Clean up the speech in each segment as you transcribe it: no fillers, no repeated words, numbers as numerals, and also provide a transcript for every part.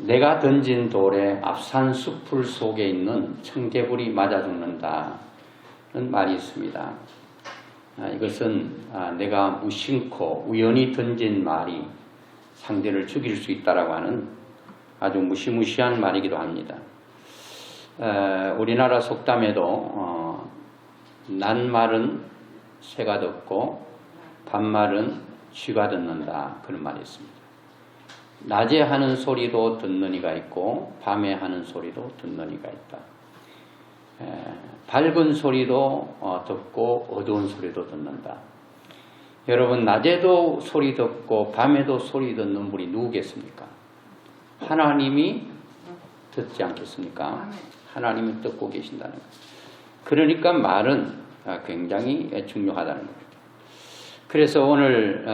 내가 던진 돌에 앞산 숲풀 속에 있는 청개불이 맞아 죽는다는 말이 있습니다. 이것은 내가 무심코 우연히 던진 말이 상대를 죽일 수 있다라고 하는 아주 무시무시한 말이기도 합니다. 우리나라 속담에도 낱말은 새가 듣고 반말은 쥐가 듣는다, 그런 말이 있습니다. 낮에 하는 소리도 듣는 이가 있고 밤에 하는 소리도 듣는 이가 있다. 밝은 소리도 듣고 어두운 소리도 듣는다. 여러분, 낮에도 소리 듣고 밤에도 소리 듣는 분이 누구겠습니까? 하나님이 듣지 않겠습니까? 하나님이 듣고 계신다는 것. 그러니까 말은 굉장히 중요하다는 겁니다. 그래서 오늘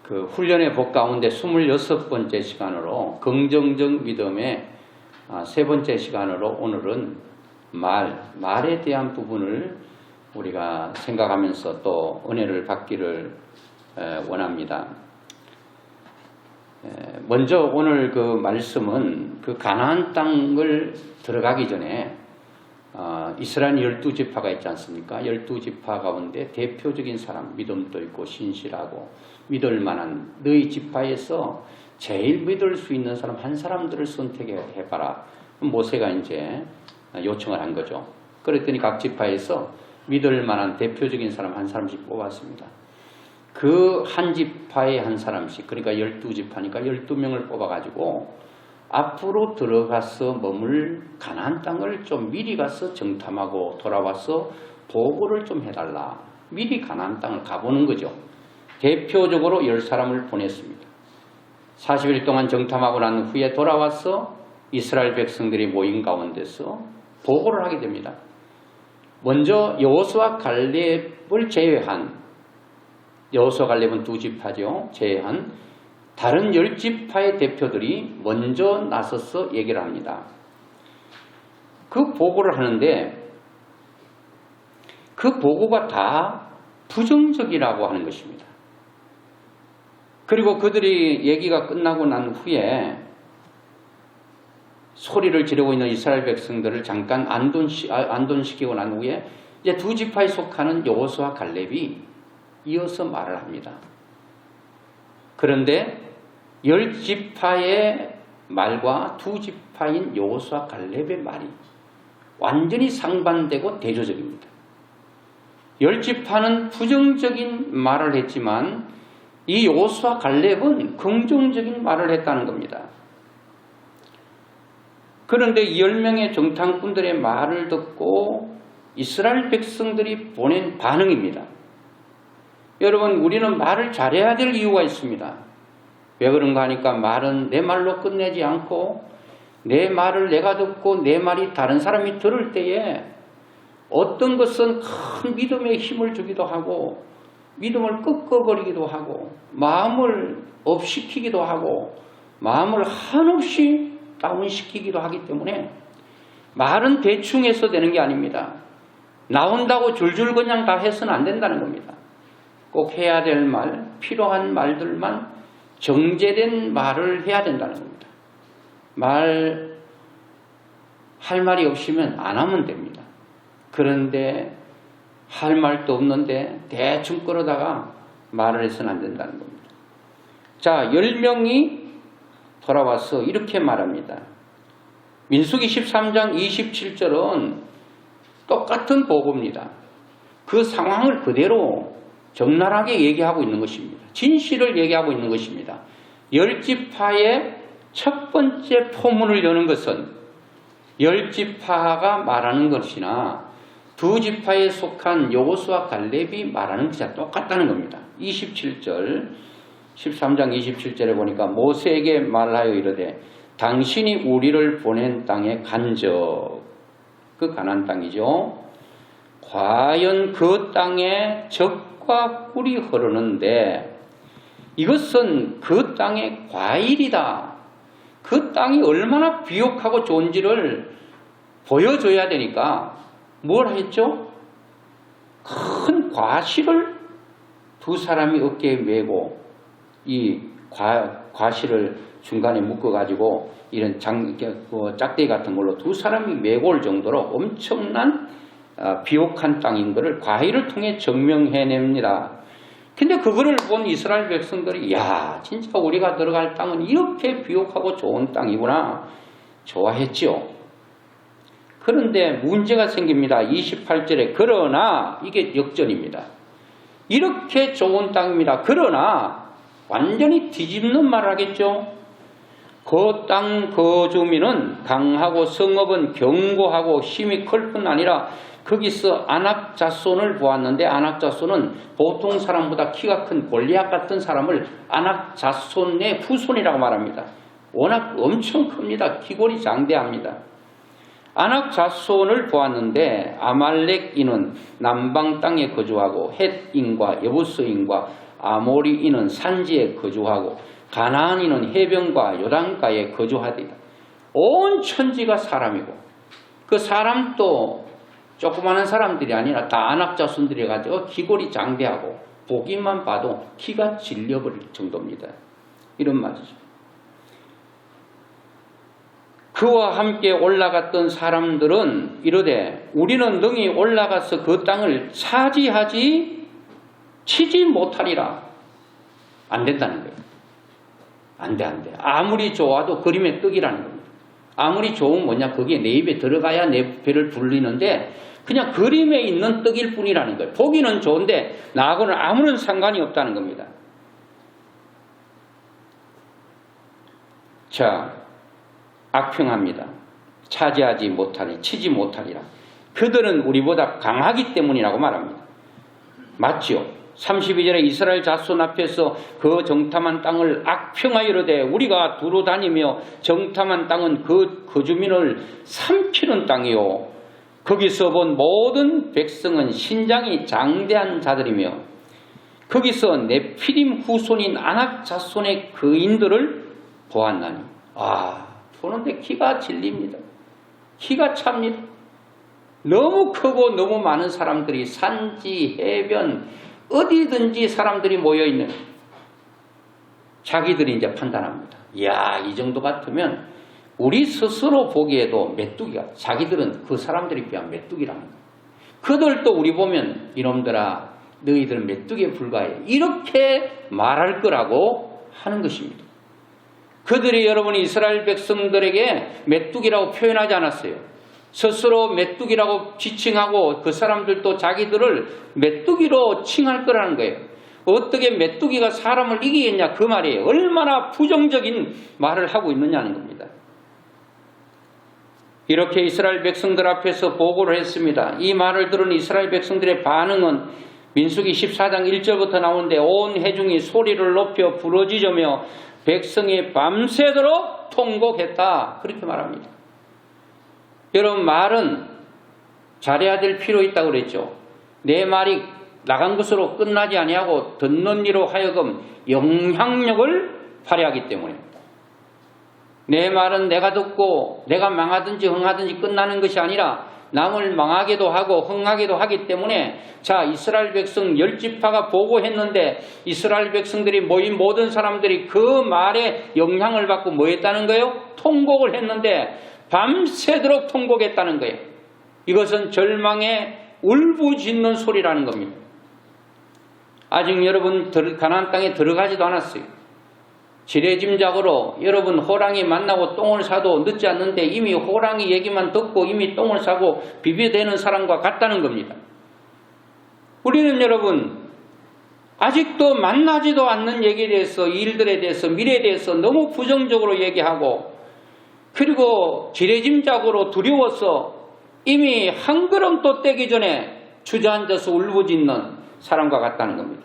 그 훈련의 복 가운데 26번째 시간으로 긍정적 믿음의 세 번째 시간으로 오늘은 말에 대한 부분을 우리가 생각하면서 또 은혜를 받기를 원합니다. 먼저 오늘 그 말씀은 그 가나안 땅을 들어가기 전에 이스라엘 12지파가 있지 않습니까? 12지파 가운데 대표적인 사람, 믿음도 있고 신실하고 믿을 만한 너희 지파에서 제일 믿을 수 있는 사람 한 사람들을 선택해봐라. 모세가 이제 요청을 한 거죠. 그랬더니 각 지파에서 믿을 만한 대표적인 사람 한 사람씩 뽑았습니다. 그 한 지파에 한 사람씩, 그러니까 12지파니까 12명을 뽑아가지고 앞으로 들어가서 머물 가나안 땅을 좀 미리 가서 정탐하고 돌아와서 보고를 좀 해달라. 미리 가나안 땅을 가보는 거죠. 대표적으로 10사람을 보냈습니다. 40일 동안 정탐하고 난 후에 돌아와서 이스라엘 백성들이 모인 가운데서 보고를 하게 됩니다. 먼저 여호수아 갈렙을 제외한, 여호수아 갈렙은 2지파죠. 제외한 다른 10지파의 대표들이 먼저 나서서 얘기를 합니다. 그 보고를 하는데 그 보고가 다 부정적이라고 하는 것입니다. 그리고 그들이 얘기가 끝나고 난 후에 소리를 지르고 있는 이스라엘 백성들을 잠깐 안돈시키고 난 후에 이제 2지파에 속하는 여호수아 갈렙이 이어서 말을 합니다. 그런데 10지파의 말과 2지파인 여호수아 갈렙의 말이 완전히 상반되고 대조적입니다. 10지파는 부정적인 말을 했지만 이 여호수아 갈렙은 긍정적인 말을 했다는 겁니다. 그런데 10명의 정탐꾼들의 말을 듣고 이스라엘 백성들이 보낸 반응입니다. 여러분, 우리는 말을 잘해야 될 이유가 있습니다. 왜 그런가 하니까 말은 내 말로 끝내지 않고 내 말을 내가 듣고 내 말이 다른 사람이 들을 때에 어떤 것은 큰 믿음의 힘을 주기도 하고 믿음을 꺾어버리기도 하고 마음을 업시키기도 하고 마음을 한없이 다운시키기도 하기 때문에 말은 대충 해서 되는 게 아닙니다. 나온다고 줄줄 그냥 다 해서는 안 된다는 겁니다. 꼭 해야 될 말, 필요한 말들만 정제된 말을 해야 된다는 겁니다. 할 말이 없으면 안 하면 됩니다. 그런데 할 말도 없는데 대충 끌어다가 말을 해서는 안 된다는 겁니다. 자, 10명이 돌아와서 이렇게 말합니다. 민수기 13장 27절은 똑같은 보고입니다. 그 상황을 그대로 적나라하게 얘기하고 있는 것입니다. 진실을 얘기하고 있는 것입니다. 10지파의 첫 번째 포문을 여는 것은 10지파가 말하는 것이나 2지파에 속한 여호수아 갈렙이 말하는 것이 똑같다는 겁니다. 27절 13장 27절에 보니까 모세에게 말하여 이르되 당신이 우리를 보낸 땅에 간적, 그 가나안 땅이죠. 과연 그 땅에 적과 꿀이 흐르는데 이것은 그 땅의 과일이다. 그 땅이 얼마나 비옥하고 좋은지를 보여줘야 되니까 뭘 했죠? 큰 과실을 두 사람이 어깨에 메고 이 과실을 중간에 묶어가지고 이런 짝대기 같은 걸로 두 사람이 메고 올 정도로 엄청난 비옥한 땅인 것을 과일을 통해 증명해냅니다. 근데 그거를 본 이스라엘 백성들이 야 진짜 우리가 들어갈 땅은 이렇게 비옥하고 좋은 땅이구나 좋아했지요. 그런데 문제가 생깁니다. 28절에 그러나 이게 역전입니다. 이렇게 좋은 땅입니다. 그러나 완전히 뒤집는 말을 하겠죠. 그 땅 거주민은 강하고 성읍은 견고하고 힘이 클 뿐 아니라 거기서 아낙 자손을 보았는데 아낙 자손은 보통 사람보다 키가 큰 골리앗 같은 사람을 아낙 자손의 후손이라고 말합니다. 워낙 엄청 큽니다. 기골이 장대합니다. 아낙 자손을 보았는데 아말렉인은 남방 땅에 거주하고 헷인과 여부스인과 아모리인은 산지에 거주하고 가나안인은 해변과 요단가에 거주하리라. 온 천지가 사람이고 그 사람도 조그마한 사람들이 아니라 다 아낙 자손들이 가지고 기골이 장대하고 보기만 봐도 키가 질려버릴 정도입니다. 이런 말이죠. 그와 함께 올라갔던 사람들은 이르되 우리는 능히 올라가서 그 땅을 차지하지 치지 못하리라. 안 된다는 거예요. 안 돼. 아무리 좋아도 그림의 떡이라는 겁니다. 아무리 좋은 뭐냐 거기에 내 입에 들어가야 내 배를 불리는데 그냥 그림에 있는 떡일 뿐이라는 거예요. 보기는 좋은데 나하고는 아무런 상관이 없다는 겁니다. 자, 악평합니다. 차지하지 못하리, 치지 못하리라. 그들은 우리보다 강하기 때문이라고 말합니다. 맞죠? 32절에 이스라엘 자손 앞에서 그 정탐한 땅을 악평하여 이르되 우리가 두루 다니며 정탐한 땅은 그 거주민을 삼키는 땅이요 거기서 본 모든 백성은 신장이 장대한 자들이며 거기서 네피림 후손인 아낙 자손의 거인들을 보았나니 보는데 키가 질립니다. 키가 찹니다. 너무 크고 너무 많은 사람들이 산지 해변 어디든지 사람들이 모여있는 자기들이 이제 판단합니다. 이야 이 정도 같으면 우리 스스로 보기에도 메뚜기가 자기들은 그 사람들에 비하면 메뚜기라는 거예요. 그들도 우리 보면 이놈들아 너희들은 메뚜기에 불과해 이렇게 말할 거라고 하는 것입니다. 그들이 여러분 이스라엘 백성들에게 메뚜기라고 표현하지 않았어요. 스스로 메뚜기라고 지칭하고 그 사람들도 자기들을 메뚜기로 칭할 거라는 거예요. 어떻게 메뚜기가 사람을 이기겠냐 그 말이에요. 얼마나 부정적인 말을 하고 있느냐는 겁니다. 이렇게 이스라엘 백성들 앞에서 보고를 했습니다. 이 말을 들은 이스라엘 백성들의 반응은 민수기 14장 1절부터 나오는데 온 회중이 소리를 높여 부르짖으며 백성이 밤새도록 통곡했다. 그렇게 말합니다. 여러분 말은 잘해야 될 필요 있다고 그랬죠. 내 말이 나간 것으로 끝나지 아니하고 듣는 이로 하여금 영향력을 발휘하기 때문에 내 말은 내가 듣고 내가 망하든지 흥하든지 끝나는 것이 아니라 남을 망하게도 하고 흥하게도 하기 때문에 자 이스라엘 백성 10지파가 보고했는데 이스라엘 백성들이 모인 모든 사람들이 그 말에 영향을 받고 뭐 했다는 거예요? 통곡을 했는데 밤새도록 통곡했다는 거예요. 이것은 절망의 울부짖는 소리라는 겁니다. 아직 여러분 가나안 땅에 들어가지도 않았어요. 지레짐작으로 여러분 호랑이 만나고 똥을 싸도 늦지 않는데 이미 호랑이 얘기만 듣고 이미 똥을 싸고 비벼대는 사람과 같다는 겁니다. 우리는 여러분 아직도 만나지도 않는 얘기에 대해서 일들에 대해서 미래에 대해서 너무 부정적으로 얘기하고 그리고 지레짐작으로 두려워서 이미 한 걸음도 떼기 전에 주저앉아서 울부짖는 사람과 같다는 겁니다.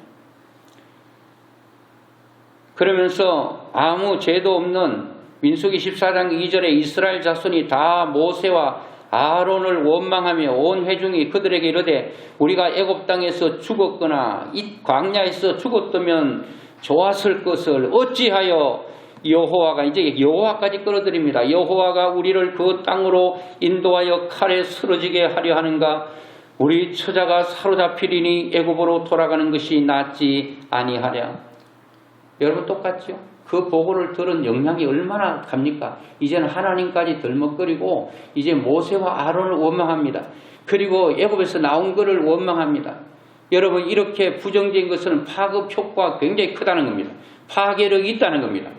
그러면서 아무 죄도 없는 민수기 14장 2절에 이스라엘 자손이 다 모세와 아론을 원망하며 온 회중이 그들에게 이르되 우리가 애굽 땅에서 죽었거나 이 광야에서 죽었다면 좋았을 것을 어찌하여 여호와가 이제 여호와까지 끌어들입니다. 여호와가 우리를 그 땅으로 인도하여 칼에 쓰러지게 하려 하는가? 우리 처자가 사로잡히리니 애굽으로 돌아가는 것이 낫지 아니하랴. 여러분 똑같죠? 그 보고를 들은 영향이 얼마나 갑니까? 이제는 하나님까지 덜먹거리고 이제 모세와 아론을 원망합니다. 그리고 애굽에서 나온 것을 원망합니다. 여러분 이렇게 부정적인 것은 파급 효과가 굉장히 크다는 겁니다. 파괴력이 있다는 겁니다.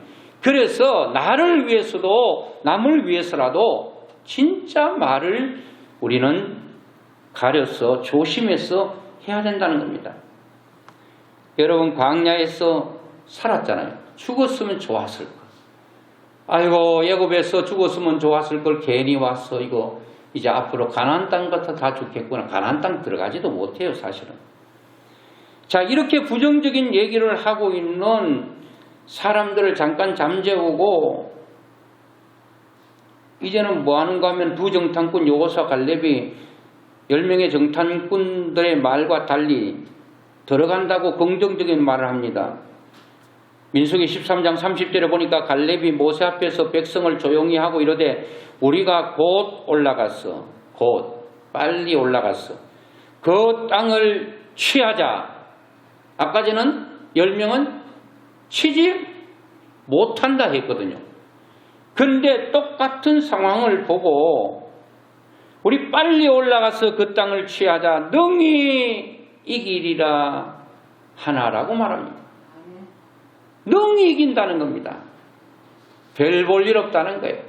그래서 나를 위해서도 남을 위해서라도 진짜 말을 우리는 가려서 조심해서 해야 된다는 겁니다. 여러분 광야에서 살았잖아요. 죽었으면 좋았을 걸. 아이고 애굽에서 죽었으면 좋았을 걸 괜히 왔어. 이거 이제 앞으로 가나안 땅 같아 다 죽겠구나. 가나안 땅 들어가지도 못해요 사실은. 자 이렇게 부정적인 얘기를 하고 있는 사람들을 잠깐 잠재우고 이제는 뭐 하는가 하면 두 정탐꾼 여호수아 갈렙이 10명의 정탐꾼들의 말과 달리 들어간다고 긍정적인 말을 합니다. 민수기 13장 30절에 보니까 갈렙이 모세 앞에서 백성을 조용히 하고 이러되 우리가 곧 올라갔어. 곧 빨리 올라갔어. 그 땅을 취하자. 아까 전에는 10명은 취지 못한다 했거든요. 그런데 똑같은 상황을 보고 우리 빨리 올라가서 그 땅을 취하자. 능히 이기리라 하나라고 말합니다. 능히 이긴다는 겁니다. 별 볼 일 없다는 거예요.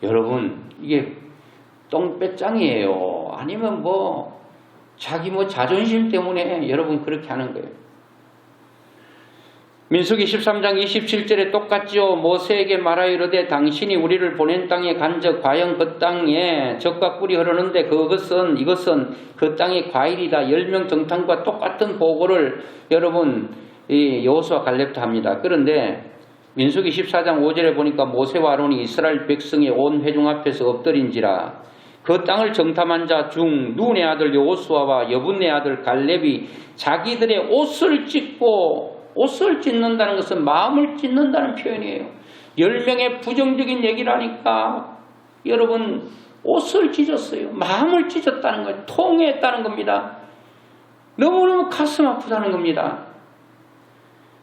여러분 이게 똥배짱이에요. 아니면 뭐 자기 자존심 때문에 여러분 그렇게 하는 거예요. 민수기 13장 27절에 똑같지요. 모세에게 말하여 이르되 당신이 우리를 보낸 땅에 간적 과연 그 땅에 젖과 꿀이 흐르는데 이것은 그 땅의 과일이다. 10명 정탐과 똑같은 보고를 여러분 이 여호수아 갈렙도 합니다. 그런데 민수기 14장 5절에 보니까 모세와 아론이 이스라엘 백성의 온 회중 앞에서 엎드린지라 그 땅을 정탐한 자 중 눈의 아들 여호수아와 여분의 아들 갈렙이 자기들의 옷을 찢는다는 것은 마음을 찢는다는 표현이에요. 10명의 부정적인 얘기를 하니까 여러분 옷을 찢었어요. 마음을 찢었다는 거예요. 통회했다는 겁니다. 너무너무 가슴 아프다는 겁니다.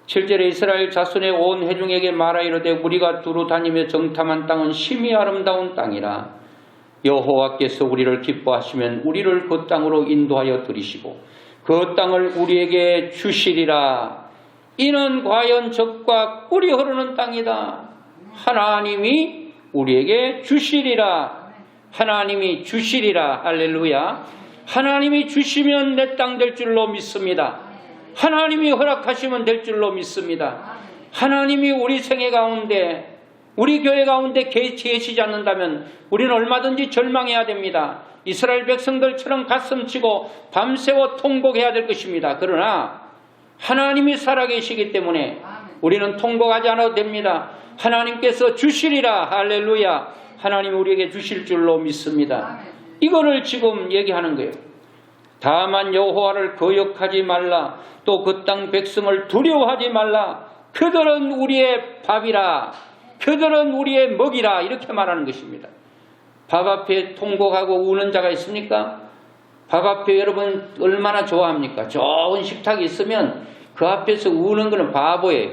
7절에 이스라엘 자손의 온 회중에게 말하 이르되 우리가 두루 다니며 정탐한 땅은 심히 아름다운 땅이라 여호와께서 우리를 기뻐하시면 우리를 그 땅으로 인도하여 들이시고 그 땅을 우리에게 주시리라. 이는 과연 젖과 꿀이 흐르는 땅이다. 하나님이 우리에게 주시리라. 하나님이 주시리라. 할렐루야. 하나님이 주시면 내 땅 될 줄로 믿습니다. 하나님이 허락하시면 될 줄로 믿습니다. 하나님이 우리 생애 가운데 우리 교회 가운데 계시지 않는다면 우리는 얼마든지 절망해야 됩니다. 이스라엘 백성들처럼 가슴치고 밤새워 통곡해야 될 것입니다. 그러나 하나님이 살아계시기 때문에 우리는 통곡하지 않아도 됩니다. 하나님께서 주시리라. 할렐루야. 하나님 우리에게 주실 줄로 믿습니다. 이거를 지금 얘기하는 거예요. 다만 여호와를 거역하지 말라. 또 그 땅 백성을 두려워하지 말라. 그들은 우리의 밥이라. 그들은 우리의 먹이라. 이렇게 말하는 것입니다. 밥 앞에 통곡하고 우는 자가 있습니까? 밥 앞에 여러분 얼마나 좋아합니까? 좋은 식탁이 있으면 그 앞에서 우는 것은 바보예요.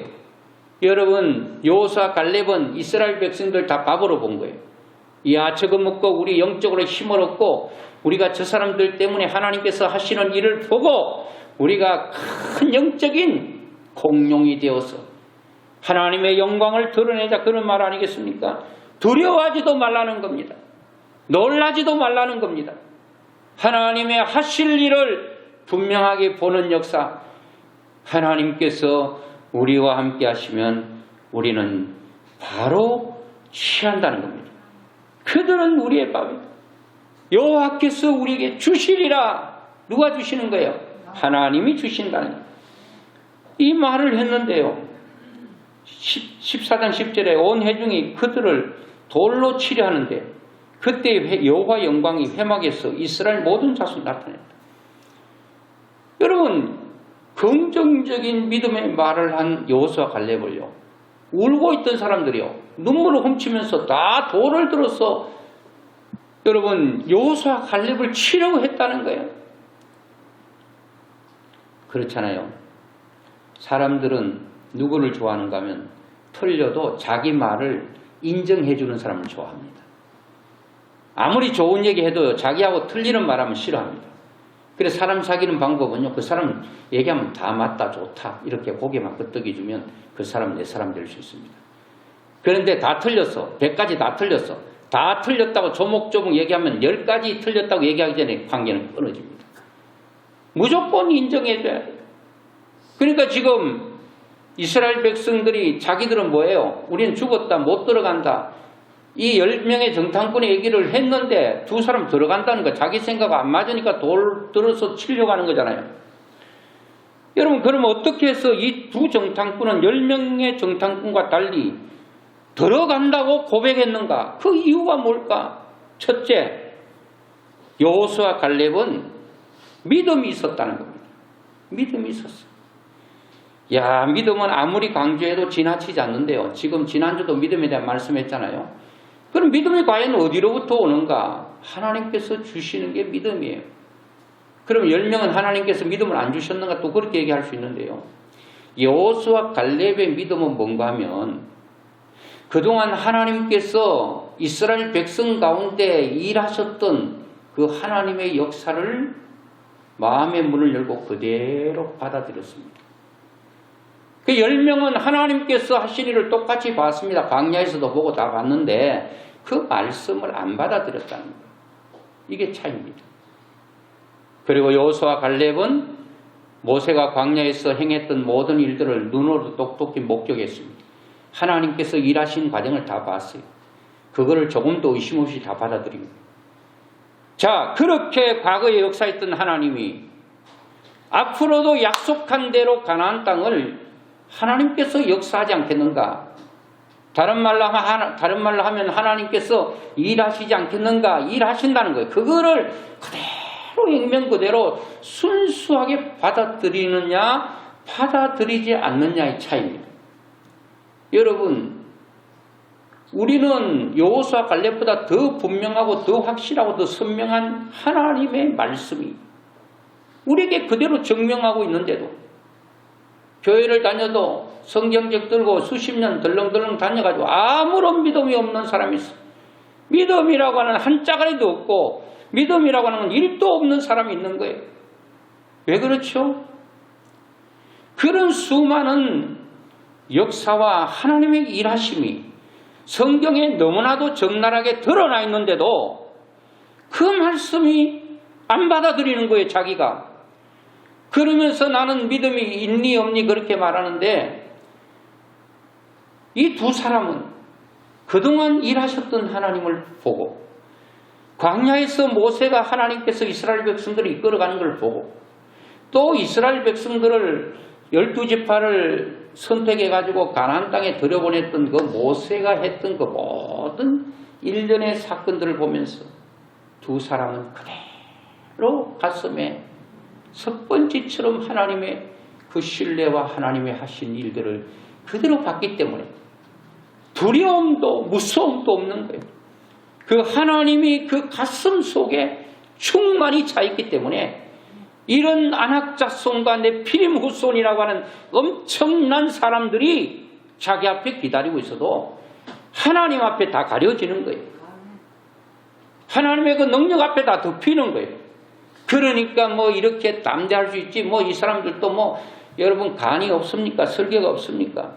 여러분 여호수아 갈렙은 이스라엘 백성들 다 바보로 본 거예요. 야 저거 먹고 우리 영적으로 힘을 얻고 우리가 저 사람들 때문에 하나님께서 하시는 일을 보고 우리가 큰 영적인 공룡이 되어서 하나님의 영광을 드러내자 그런 말 아니겠습니까? 두려워하지도 말라는 겁니다. 놀라지도 말라는 겁니다. 하나님의 하실 일을 분명하게 보는 역사. 하나님께서 우리와 함께 하시면 우리는 바로 취한다는 겁니다. 그들은 우리의 밥이다. 여호와께서 우리에게 주시리라. 누가 주시는 거예요? 하나님이 주신다는 거예요. 이 말을 했는데요. 14장 10절에 온 회중이 그들을 돌로 치려 하는데 그때 여호와 영광이 회막에서 이스라엘 모든 자손 나타났다. 여러분 긍정적인 믿음의 말을 한 여호수아 갈렙을요. 울고 있던 사람들이요. 눈물을 훔치면서 다 돌을 들어서 여러분 여호수아 갈렙을 치려고 했다는 거예요. 그렇잖아요. 사람들은 누구를 좋아하는가 하면 틀려도 자기 말을 인정해주는 사람을 좋아합니다. 아무리 좋은 얘기 해도 자기하고 틀리는 말하면 싫어합니다. 그래서 사람 사귀는 방법은요, 그 사람 얘기하면 다 맞다, 좋다 이렇게 고개만 끄덕여주면 그 사람 내 사람 될 수 있습니다. 그런데 다 틀렸어. 100가지 다 틀렸어. 다 틀렸다고 조목조목 얘기하면 10가지 틀렸다고 얘기하기 전에 관계는 끊어집니다. 무조건 인정해줘야 돼요. 그러니까 지금 이스라엘 백성들이 자기들은 뭐예요? 우리는 죽었다, 못 들어간다. 이 10명의 정탐꾼의 얘기를 했는데 두 사람 들어간다는 거 자기 생각 안 맞으니까 돌 들어서 치려고 하는 거잖아요. 여러분 그러면 어떻게 해서 이 두 정탐꾼은 10명의 정탐꾼과 달리 들어간다고 고백했는가? 그 이유가 뭘까? 첫째, 여호수아 갈렙은 믿음이 있었다는 겁니다. 믿음이 있었어. 야, 믿음은 아무리 강조해도 지나치지 않는데요. 지금 지난주도 믿음에 대한 말씀했잖아요. 그럼 믿음이 과연 어디로부터 오는가? 하나님께서 주시는 게 믿음이에요. 그럼 10명은 하나님께서 믿음을 안 주셨는가? 또 그렇게 얘기할 수 있는데요. 여호수아 갈렙의 믿음은 뭔가 하면 그동안 하나님께서 이스라엘 백성 가운데 일하셨던 그 하나님의 역사를 마음의 문을 열고 그대로 받아들였습니다. 그 10명은 하나님께서 하신 일을 똑같이 봤습니다. 광야에서도 보고 다 봤는데 그 말씀을 안 받아들였다는 거예요. 이게 차이입니다. 그리고 여호수아 갈렙은 모세가 광야에서 행했던 모든 일들을 눈으로 똑똑히 목격했습니다. 하나님께서 일하신 과정을 다 봤어요. 그거를 조금도 의심 없이 다 받아들입니다. 자, 그렇게 과거에 역사했던 하나님이 앞으로도 약속한 대로 가나안 땅을 하나님께서 역사하지 않겠는가? 다른 말로 하면 하나님께서 일하시지 않겠는가? 일하신다는 거예요. 그거를 그대로 액면 그대로 순수하게 받아들이느냐 받아들이지 않느냐의 차이입니다. 여러분, 우리는 여호수아 갈렙보다 더 분명하고 더 확실하고 더 선명한 하나님의 말씀이 우리에게 그대로 증명하고 있는데도 교회를 다녀도 성경책 들고 수십 년 덜렁덜렁 다녀가지고 아무런 믿음이 없는 사람이 있어. 믿음이라고 하는 한 짜가리도 없고 믿음이라고 하는 건 1도 없는 사람이 있는 거예요. 왜 그렇죠? 그런 수많은 역사와 하나님의 일하심이 성경에 너무나도 적나라하게 드러나 있는데도 그 말씀이 안 받아들이는 거예요, 자기가. 그러면서 나는 믿음이 있니 없니 그렇게 말하는데 이 두 사람은 그동안 일하셨던 하나님을 보고 광야에서 모세가 하나님께서 이스라엘 백성들을 이끌어가는 걸 보고 또 이스라엘 백성들을 12지파를 선택해가지고 가나안 땅에 들여보냈던 그 모세가 했던 그 모든 일련의 사건들을 보면서 두 사람은 그대로 가슴에 석번지처럼 하나님의 그 신뢰와 하나님의 하신 일들을 그대로 봤기 때문에 두려움도 무서움도 없는 거예요. 그 하나님이 그 가슴 속에 충만히 차 있기 때문에 이런 안악자손과 네피림 후손이라고 하는 엄청난 사람들이 자기 앞에 기다리고 있어도 하나님 앞에 다 가려지는 거예요. 하나님의 그 능력 앞에 다 덮이는 거예요. 그러니까 뭐 이렇게 담대할 수 있지 뭐 이 사람들도 뭐 여러분 간이 없습니까? 설계가 없습니까?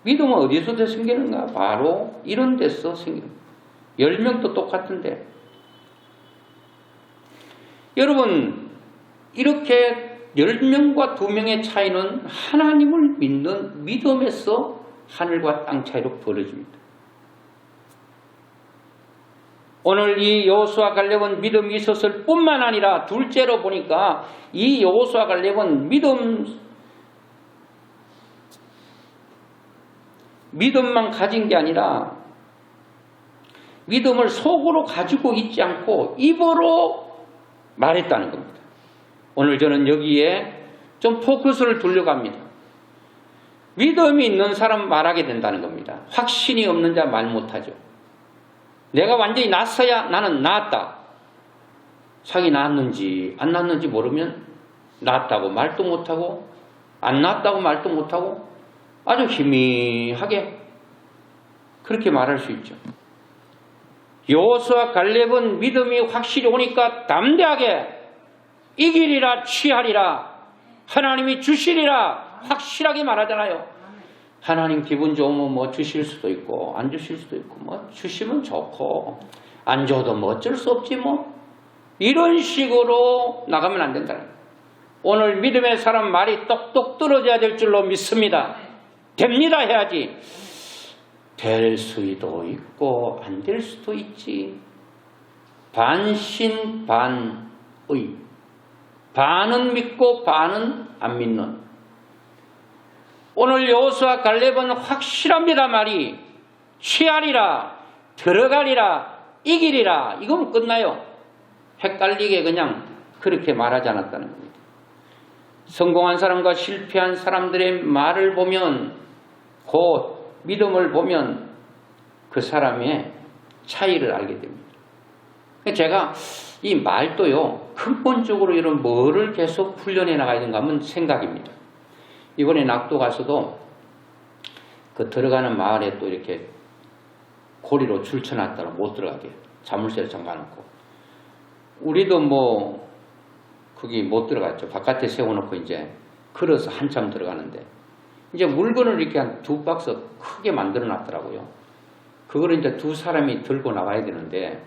믿음은 어디서 생기는가? 바로 이런 데서 생기는 거예요. 10명도 똑같은데 여러분 이렇게 10명과 2명의 차이는 하나님을 믿는 믿음에서 하늘과 땅 차이로 벌어집니다. 오늘 이 여호수아 갈렙은 믿음이 있었을 뿐만 아니라 둘째로 보니까 이 여호수아 갈렙은 믿음만 가진 게 아니라 믿음을 속으로 가지고 있지 않고 입으로 말했다는 겁니다. 오늘 저는 여기에 좀 포커스를 두려고 합니다. 믿음이 있는 사람 말하게 된다는 겁니다. 확신이 없는 자 말 못하죠. 내가 완전히 낫어야 나는 나았다. 자기 나았는지 안 나았는지 모르면 나았다고 말도 못하고 안 났다고 말도 못하고 아주 희미하게 그렇게 말할 수 있죠. 여호수아 갈렙은 믿음이 확실히 오니까 담대하게 이기리라 취하리라 하나님이 주시리라 확실하게 말하잖아요. 하나님 기분 좋으면 뭐 주실 수도 있고 안 주실 수도 있고 뭐 주시면 좋고 안 줘도 뭐 어쩔 수 없지 뭐 이런 식으로 나가면 안 된다는 거예요. 오늘 믿음의 사람 말이 똑똑 떨어져야 될 줄로 믿습니다. 됩니다 해야지. 될 수도 있고 안 될 수도 있지. 반신반의. 반은 믿고 반은 안 믿는. 오늘 여호수아 갈렙은 확실합니다 말이. 취하리라, 들어가리라, 이기리라. 이건 끝나요. 헷갈리게 그냥 그렇게 말하지 않았다는 겁니다. 성공한 사람과 실패한 사람들의 말을 보면 곧 믿음을 보면 그 사람의 차이를 알게 됩니다. 제가 이 말도요 근본적으로 이런 뭐를 계속 훈련해 나가야 되는가 하면 생각입니다. 이번에 낙도 가서도 그 들어가는 마을에 또 이렇게 고리로 줄 쳐놨다가 못 들어가게 자물쇠를 잠가놓고 우리도 뭐 거기 못 들어갔죠. 바깥에 세워놓고 이제 걸어서 한참 들어가는데 이제 물건을 이렇게 한 2박스 크게 만들어 놨더라고요. 그걸 이제 2 사람이 들고 나가야 되는데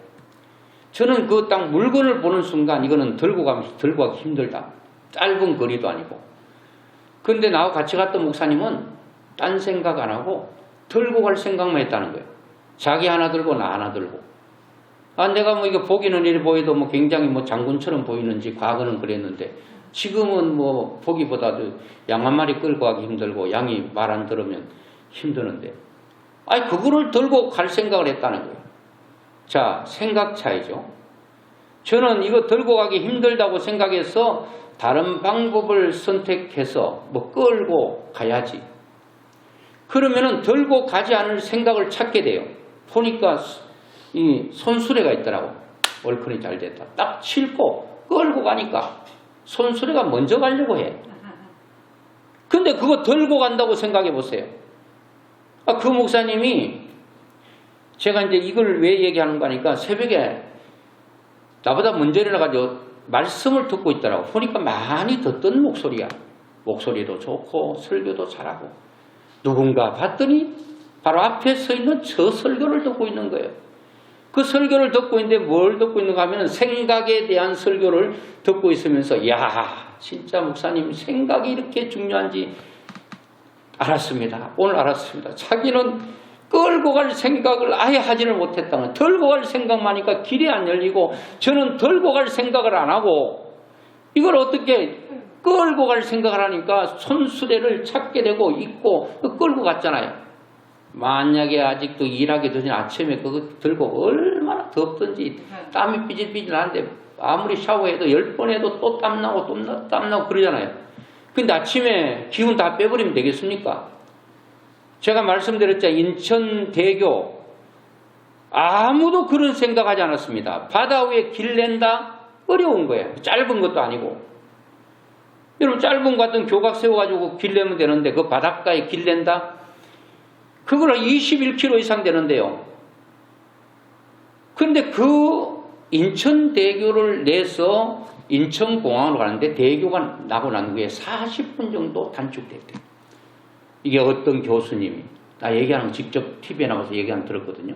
저는 그 딱 물건을 보는 순간 이거는 들고 가기 힘들다. 짧은 거리도 아니고. 근데 나하고 같이 갔던 목사님은 딴 생각 안 하고 들고 갈 생각만 했다는 거예요. 자기 하나 들고 나 하나 들고. 내가 뭐 이거 보기는 이래 보여도 뭐 굉장히 뭐 장군처럼 보이는지 과거는 그랬는데 지금은 뭐 보기보다도 양 한 마리 끌고 가기 힘들고 양이 말 안 들으면 힘드는데 그거를 들고 갈 생각을 했다는 거예요. 자, 생각 차이죠. 저는 이거 들고 가기 힘들다고 생각해서 다른 방법을 선택해서 뭐 끌고 가야지. 그러면은 들고 가지 않을 생각을 찾게 돼요. 보니까 이 손수레가 있더라고. 월클이 잘 됐다. 딱 싣고 끌고 가니까 손수레가 먼저 가려고 해. 근데 그거 들고 간다고 생각해 보세요. 그 목사님이 제가 이제 이걸 왜 얘기하는가 하니까 새벽에 나보다 먼저 일어나가지고 말씀을 듣고 있더라고. 보니까 많이 듣던 목소리야. 목소리도 좋고 설교도 잘하고. 누군가 봤더니 바로 앞에 서 있는 저 설교를 듣고 있는 거예요. 그 설교를 듣고 있는데 뭘 듣고 있는가 하면 생각에 대한 설교를 듣고 있으면서 야, 진짜 목사님 생각이 이렇게 중요한지 알았습니다. 오늘 알았습니다. 자기는 끌고 갈 생각을 아예 하지를 못했다는, 들고 갈 생각만 하니까 길이 안 열리고 저는 들고 갈 생각을 안 하고 이걸 어떻게 끌고 갈 생각을 하니까 손수레를 찾게 되고 있고 끌고 갔잖아요. 만약에 아직도 일하기 전에 아침에 그거 들고 얼마나 덥든지 땀이 삐질삐질 나는데 아무리 샤워해도 10번 해도 또 땀나고 또 땀나고 그러잖아요. 근데 아침에 기운 다 빼버리면 되겠습니까? 제가 말씀드렸죠. 인천대교 아무도 그런 생각하지 않았습니다. 바다 위에 길 낸다? 어려운 거예요. 짧은 것도 아니고. 여러분 짧은 거 같은 교각 세워가지고 길 내면 되는데 그 바닷가에 길 낸다? 그걸 21km 이상 되는데요. 그런데 그 인천대교를 내서 인천공항으로 가는데 대교가 나고 난 후에 40분 정도 단축됐대요. 이게 어떤 교수님이 나 얘기하는 거 직접 TV에 나와서 얘기하는 거 들었거든요.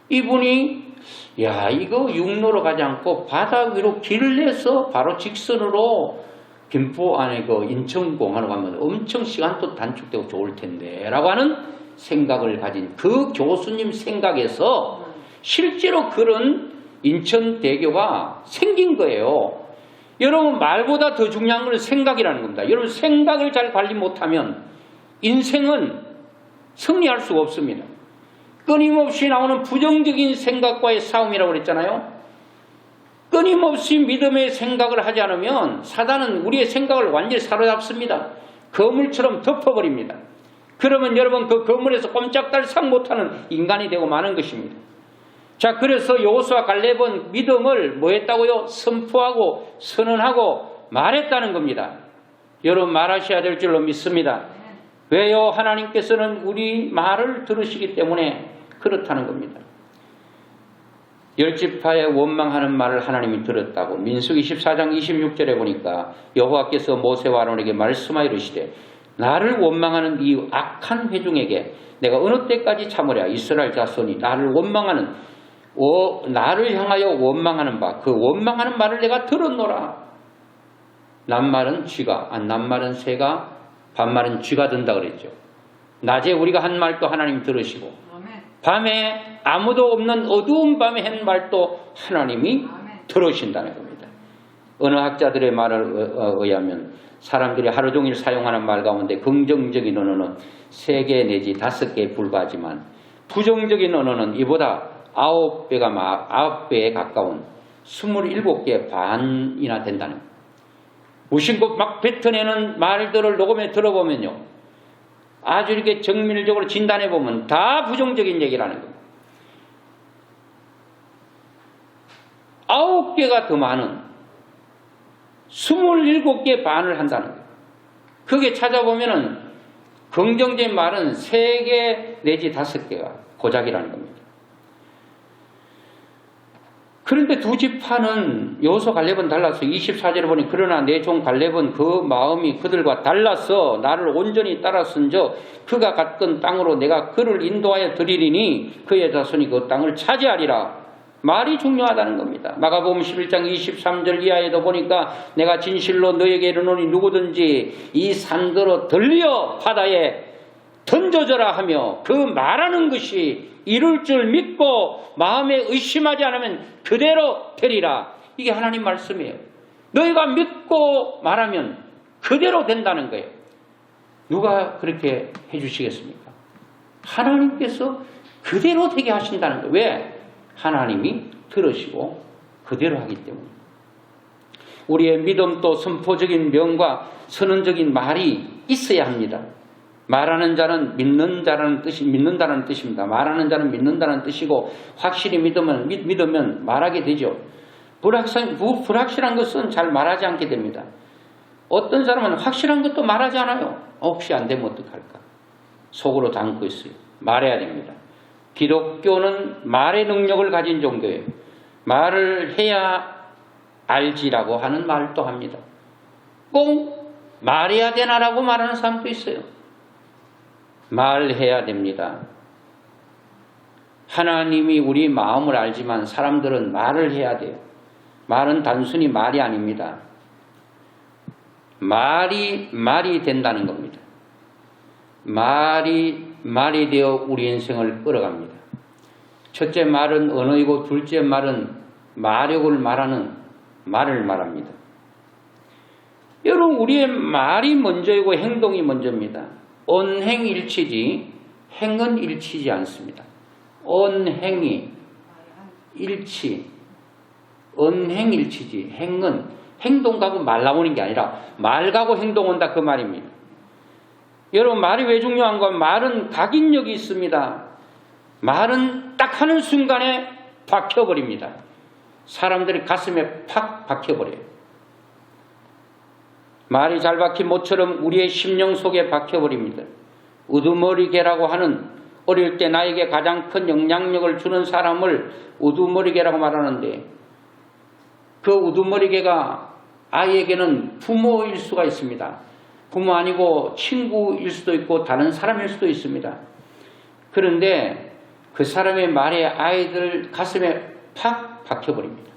이분이 야 이거 육로로 가지 않고 바다 위로 길을 내서 바로 직선으로 김포 안에 그 인천공항으로 가면 엄청 시간도 단축되고 좋을 텐데 라고 하는 생각을 가진 그 교수님 생각에서 실제로 그런 인천대교가 생긴 거예요. 여러분 말보다 더 중요한 건 생각이라는 겁니다. 여러분 생각을 잘 관리 못하면 인생은 승리할 수가 없습니다. 끊임없이 나오는 부정적인 생각과의 싸움이라고 그랬잖아요. 끊임없이 믿음의 생각을 하지 않으면 사단은 우리의 생각을 완전히 사로잡습니다. 거물처럼 덮어버립니다. 그러면 여러분 그 거물에서 꼼짝달싹 못하는 인간이 되고 마는 것입니다. 자, 그래서 여호수아 갈렙은 믿음을 뭐 했다고요? 선포하고 선언하고 말했다는 겁니다. 여러분 말하셔야 될 줄로 믿습니다. 왜요? 하나님께서는 우리 말을 들으시기 때문에 그렇다는 겁니다. 열 지파의 원망하는 말을 하나님이 들었다고 민수기 14장 26절에 보니까 여호와께서 모세와 아론에게 말씀하여 이르시되 나를 원망하는 이 악한 회중에게 내가 어느 때까지 참으랴. 이스라엘 자손이 나를 원망하는 나를 향하여 원망하는 바 그 원망하는 말을 내가 들었노라. 낱말은 쥐가 낱말은 새가 반말은 쥐가 든다 그랬죠. 낮에 우리가 한 말도 하나님 들으시고 밤에 아무도 없는 어두운 밤에 한 말도 하나님이 들으신다는 겁니다. 어느 학자들의 말을 의하면 사람들이 하루 종일 사용하는 말 가운데 긍정적인 언어는 3개 내지 5개에 불과하지만 부정적인 언어는 이보다 9배에 가까운 27개 반이나 된다는 겁니다. 무심코 막 뱉어내는 말들을 녹음해 들어보면요. 아주 이렇게 정밀적으로 진단해보면 다 부정적인 얘기라는 겁니다. 9개가 더 많은 27개 반을 한다는 거예요. 그게 찾아보면은 긍정적인 말은 3개 내지 5개가 고작이라는 겁니다. 그런데 두 지파는 여호수아 갈렙은 달라서 24절에 보니 그러나 내 종 갈렙은 그 마음이 그들과 달라서 나를 온전히 따랐은즉 그가 갔던 땅으로 내가 그를 인도하여 드리리니 그의 자손이 그 땅을 차지하리라. 말이 중요하다는 겁니다. 마가복음 11장 23절 이하에도 보니까 내가 진실로 너에게 이르노니 누구든지 이 산더러 들려 바다에 던져져라 하며 그 말하는 것이 이룰 줄 믿고 마음에 의심하지 않으면 그대로 되리라. 이게 하나님 말씀이에요. 너희가 믿고 말하면 그대로 된다는 거예요. 누가 그렇게 해주시겠습니까? 하나님께서 그대로 되게 하신다는 거예요. 왜? 하나님이 들으시고 그대로 하기 때문에. 우리의 믿음도 선포적인 명과 선언적인 말이 있어야 합니다. 말하는 자는 믿는다는 뜻입니다. 말하는 자는 믿는다는 뜻이고 확실히 믿으면 말하게 되죠. 불확실한 것은 잘 말하지 않게 됩니다. 어떤 사람은 확실한 것도 말하지 않아요. 혹시 안 되면 어떡할까? 속으로 담고 있어요. 말해야 됩니다. 기독교는 말의 능력을 가진 종교예요. 말을 해야 알지라고 하는 말도 합니다. 꼭 말해야 되나라고 말하는 사람도 있어요. 말해야 됩니다. 하나님이 우리 마음을 알지만 사람들은 말을 해야 돼요. 말은 단순히 말이 아닙니다. 말이 된다는 겁니다. 말이 되어 우리 인생을 끌어갑니다. 첫째 말은 언어이고 둘째 말은 마력을 말하는 말을 말합니다. 여러분 우리의 말이 먼저이고 행동이 먼저입니다. 언행일치지 행은 일치지 않습니다. 언행이 일치, 언행일치지 행은 행동 가고 말 나오는 게 아니라 말 가고 행동 온다 그 말입니다. 여러분 말이 왜 중요한가? 말은 각인력이 있습니다. 말은 딱 하는 순간에 박혀버립니다. 사람들이 가슴에 팍 박혀버려요. 말이 잘 박힌 모처럼 우리의 심령 속에 박혀버립니다. 우두머리개라고 하는 어릴 때 나에게 가장 큰 영향력을 주는 사람을 우두머리개라고 말하는데 그 우두머리개가 아이에게는 부모일 수가 있습니다. 부모 아니고 친구일 수도 있고 다른 사람일 수도 있습니다. 그런데 그 사람의 말에 아이들 가슴에 팍 박혀버립니다.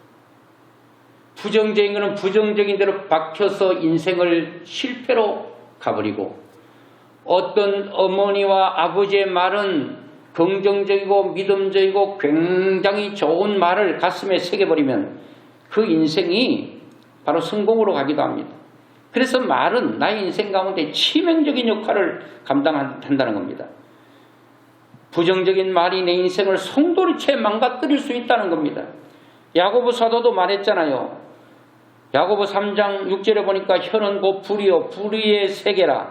부정적인 것은 부정적인 대로 박혀서 인생을 실패로 가버리고 어떤 어머니와 아버지의 말은 긍정적이고 믿음적이고 굉장히 좋은 말을 가슴에 새겨버리면 그 인생이 바로 성공으로 가기도 합니다. 그래서 말은 나의 인생 가운데 치명적인 역할을 감당한다는 겁니다. 부정적인 말이 내 인생을 송두리째 망가뜨릴 수 있다는 겁니다. 야고보 사도도 말했잖아요. 야고보 3장 6절에 보니까 혀는 곧 불이요 불의의 세계라.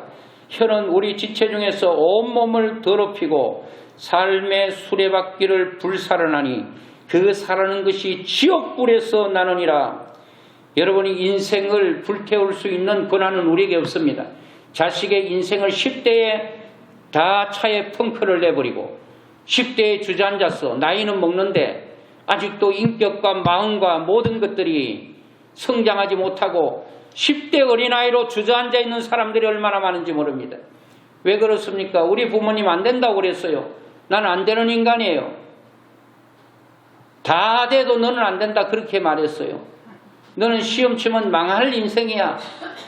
혀는 우리 지체 중에서 온몸을 더럽히고 삶의 수레바퀴를 불살하나니 그 살아는 것이 지옥불에서 나느니라. 여러분이 인생을 불태울 수 있는 권한은 우리에게 없습니다. 자식의 인생을 10대에 다 차에 펑크를 내버리고 10대에 주저앉아서 나이는 먹는데 아직도 인격과 마음과 모든 것들이 성장하지 못하고 10대 어린아이로 주저앉아 있는 사람들이 얼마나 많은지 모릅니다. 왜 그렇습니까? 우리 부모님 안 된다고 그랬어요. 나는 안 되는 인간이에요. 다 돼도 너는 안 된다 그렇게 말했어요. 너는 시험 치면 망할 인생이야.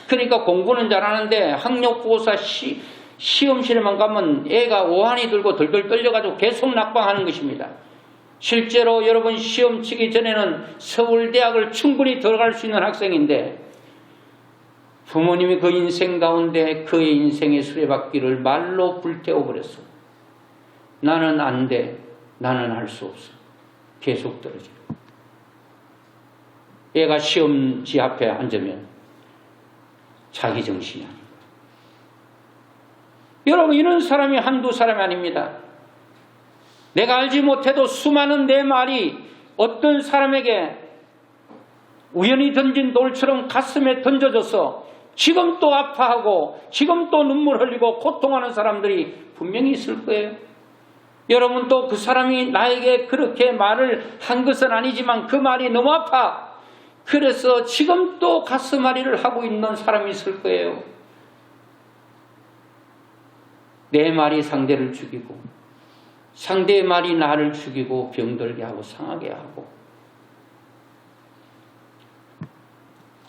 그러니까 공부는 잘하는데 학력고사 시험실에만 가면 애가 오한이 들고 덜덜 떨려가지고 계속 낙방하는 것입니다. 실제로 여러분 시험 치기 전에는 서울대학을 충분히 들어갈 수 있는 학생인데 부모님이 그 인생 가운데 그의 인생의 수레바퀴를 말로 불태워버렸어. 나는 안 돼. 나는 할 수 없어. 계속 떨어져. 애가 시험지 앞에 앉으면 자기 정신이 아니고. 여러분 이런 사람이 한두 사람이 아닙니다. 내가 알지 못해도 수많은 내 말이 어떤 사람에게 우연히 던진 돌처럼 가슴에 던져져서 지금 또 아파하고 지금 또 눈물 흘리고 고통하는 사람들이 분명히 있을 거예요. 여러분 또 그 사람이 나에게 그렇게 말을 한 것은 아니지만 그 말이 너무 아파. 그래서 지금 또 가슴앓이를 하고 있는 사람이 있을 거예요. 내 말이 상대를 죽이고 상대의 말이 나를 죽이고 병들게 하고 상하게 하고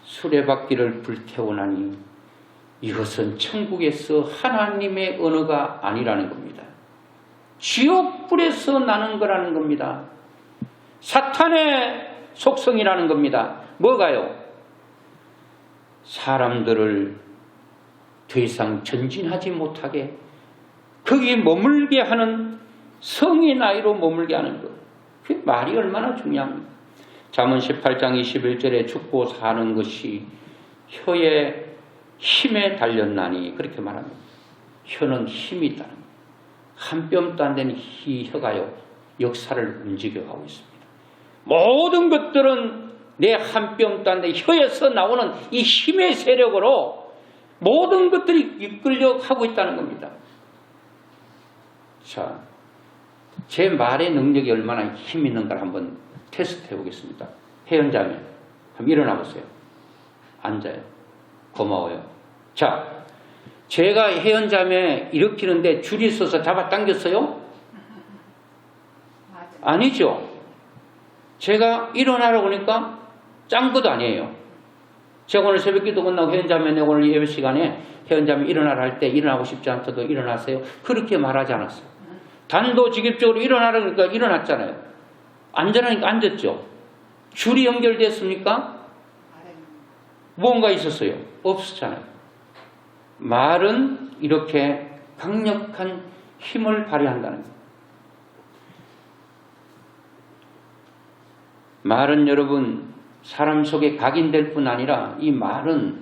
수레바퀴를 불태우나니 이것은 천국에서 하나님의 언어가 아니라는 겁니다. 지옥불에서 나는 거라는 겁니다. 사탄의 속성이라는 겁니다. 뭐가요? 사람들을 더 이상 전진하지 못하게 거기 머물게 하는 성의 나이로 머물게 하는 것. 그 말이 얼마나 중요합니까? 잠언 18장 21절에 죽고 사는 것이 혀의 힘에 달렸나니 그렇게 말합니다. 혀는 힘이 있다는 거예요. 한 뼘도 안 되는 이 혀가요 역사를 움직여가고 있습니다. 모든 것들은 내 한 뼘도 안 되는 혀에서 나오는 이 힘의 세력으로 모든 것들이 이끌려 가고 있다는 겁니다. 자, 제 말의 능력이 얼마나 힘 있는가를 한번 테스트 해보겠습니다. 혜연자매, 한번 일어나 보세요. 앉아요. 고마워요. 자, 제가 혜연자매 일으키는데 줄이 서서 잡아당겼어요? 아니죠. 제가 일어나라고 하니까 짠 것도 아니에요. 제가 오늘 새벽기도 끝나고 혜연자매 오늘 예배 시간에 혜연자매 일어나라 할 때 일어나고 싶지 않다도 일어나세요. 그렇게 말하지 않았어요. 단도직입적으로 일어나라 그러니까 일어났잖아요. 앉으라니까 앉았죠. 줄이 연결됐습니까? 뭔가 있었어요? 없었잖아요. 말은 이렇게 강력한 힘을 발휘한다는 거예요. 말은 여러분 사람 속에 각인될 뿐 아니라 이 말은